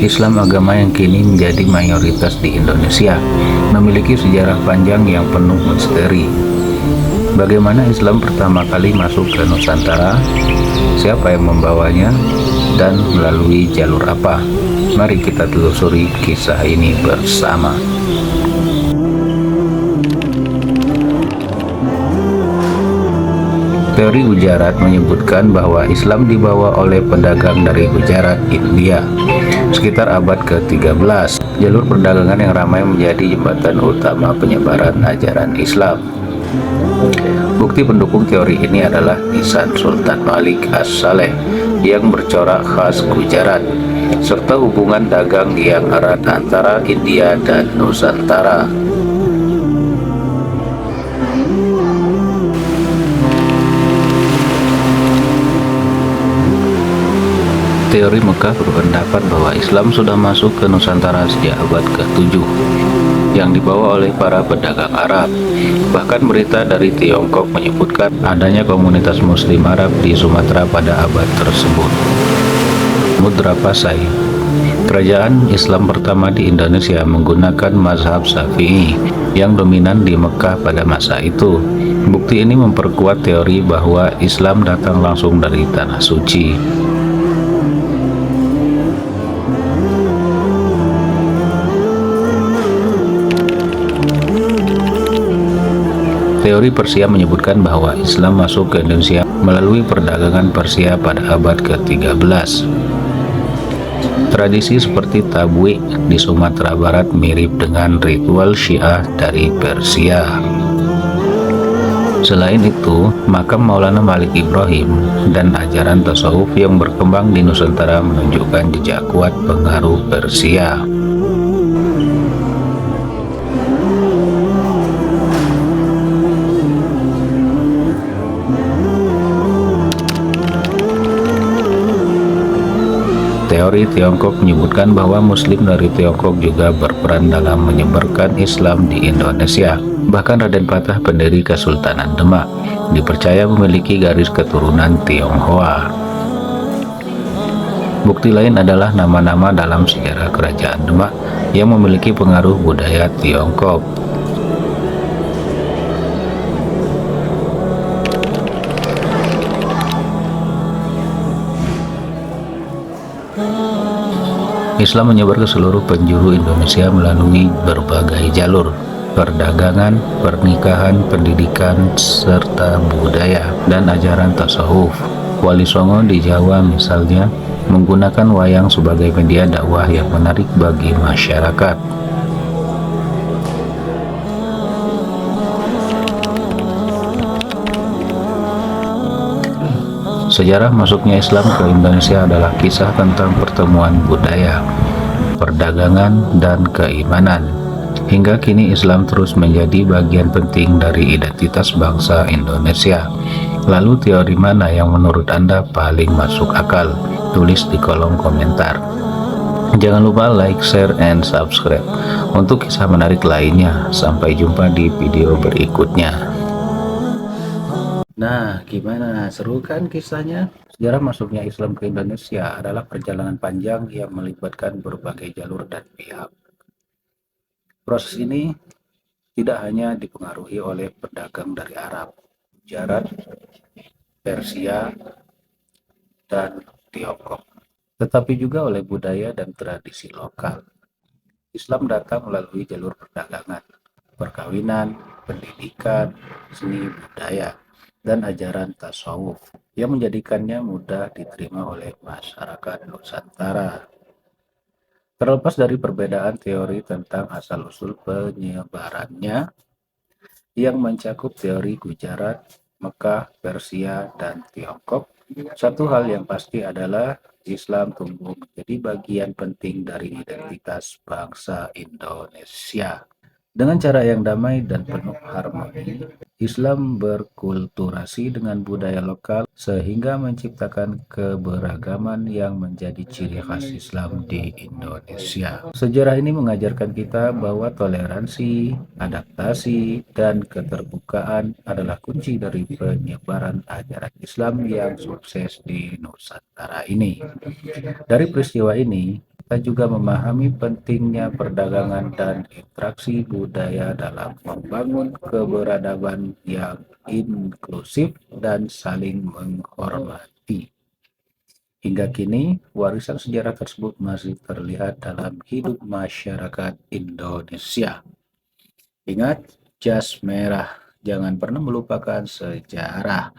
Islam, agama yang kini menjadi mayoritas di Indonesia, memiliki sejarah panjang yang penuh misteri. Bagaimana Islam pertama kali masuk ke Nusantara, siapa yang membawanya, dan melalui jalur apa? Mari kita telusuri kisah ini bersama. Teori Gujarat menyebutkan bahwa Islam dibawa oleh pedagang dari Gujarat, India, sekitar abad ke-13. Jalur perdagangan yang ramai menjadi jembatan utama penyebaran ajaran Islam. Bukti pendukung teori ini adalah nisan Sultan Malik As-Saleh yang bercorak khas Gujarat, serta hubungan dagang yang erat antara India dan Nusantara. Teori Mekah berpendapat bahwa Islam sudah masuk ke Nusantara sejak abad ke-7 yang dibawa oleh para pedagang Arab. Bahkan berita dari Tiongkok menyebutkan adanya komunitas Muslim Arab di Sumatera pada abad tersebut. Mudra Pasai, kerajaan Islam pertama di Indonesia, menggunakan mazhab Syafi'i yang dominan di Mekah pada masa itu. Bukti ini memperkuat teori bahwa Islam datang langsung dari Tanah Suci. Teori Persia menyebutkan bahwa Islam masuk ke Indonesia melalui perdagangan Persia pada abad ke-13. Tradisi seperti tabwik di Sumatera Barat mirip dengan ritual Syiah dari Persia. Selain itu, makam Maulana Malik Ibrahim dan ajaran tasawuf yang berkembang di Nusantara menunjukkan jejak kuat pengaruh Persia. Teori Tiongkok menyebutkan bahwa Muslim dari Tiongkok juga berperan dalam menyebarkan Islam di Indonesia. Bahkan Raden Patah, pendiri Kesultanan Demak, dipercaya memiliki garis keturunan Tionghoa. Bukti lain adalah nama-nama dalam sejarah Kerajaan Demak yang memiliki pengaruh budaya Tiongkok. Islam menyebar ke seluruh penjuru Indonesia melalui berbagai jalur: perdagangan, pernikahan, pendidikan, serta budaya dan ajaran tasawuf. Wali Songo di Jawa misalnya menggunakan wayang sebagai media dakwah yang menarik bagi masyarakat. Sejarah masuknya Islam ke Indonesia adalah kisah tentang pertemuan budaya, perdagangan, dan keimanan. Hingga kini Islam terus menjadi bagian penting dari identitas bangsa Indonesia. Lalu teori mana yang menurut Anda paling masuk akal? Tulis di kolom komentar. Jangan lupa like, share, and subscribe untuk kisah menarik lainnya. Sampai jumpa di video berikutnya. Nah, gimana? Seru kan kisahnya? Sejarah masuknya Islam ke Indonesia adalah perjalanan panjang yang melibatkan berbagai jalur dan pihak. Proses ini tidak hanya dipengaruhi oleh pedagang dari Arab, Gujarat, Persia, dan Tiongkok, tetapi juga oleh budaya dan tradisi lokal. Islam datang melalui jalur perdagangan, perkawinan, pendidikan, seni budaya, dan ajaran tasawuf yang menjadikannya mudah diterima oleh masyarakat Nusantara. Terlepas dari perbedaan teori tentang asal-usul penyebarannya yang mencakup teori Gujarat, Mekah, Persia, dan Tiongkok, satu hal yang pasti adalah Islam tumbuh menjadi bagian penting dari identitas bangsa Indonesia. Dengan cara yang damai dan penuh harmoni, Islam berkulturasi dengan budaya lokal sehingga menciptakan keberagaman yang menjadi ciri khas Islam di Indonesia. Sejarah ini mengajarkan kita bahwa toleransi, adaptasi, dan keterbukaan adalah kunci dari penyebaran ajaran Islam yang sukses di Nusantara ini. Dari peristiwa ini, Kita juga memahami pentingnya perdagangan dan interaksi budaya dalam membangun keberadaban yang inklusif dan saling menghormati. Hingga kini, warisan sejarah tersebut masih terlihat dalam hidup masyarakat Indonesia. Ingat, jas merah, jangan pernah melupakan sejarah.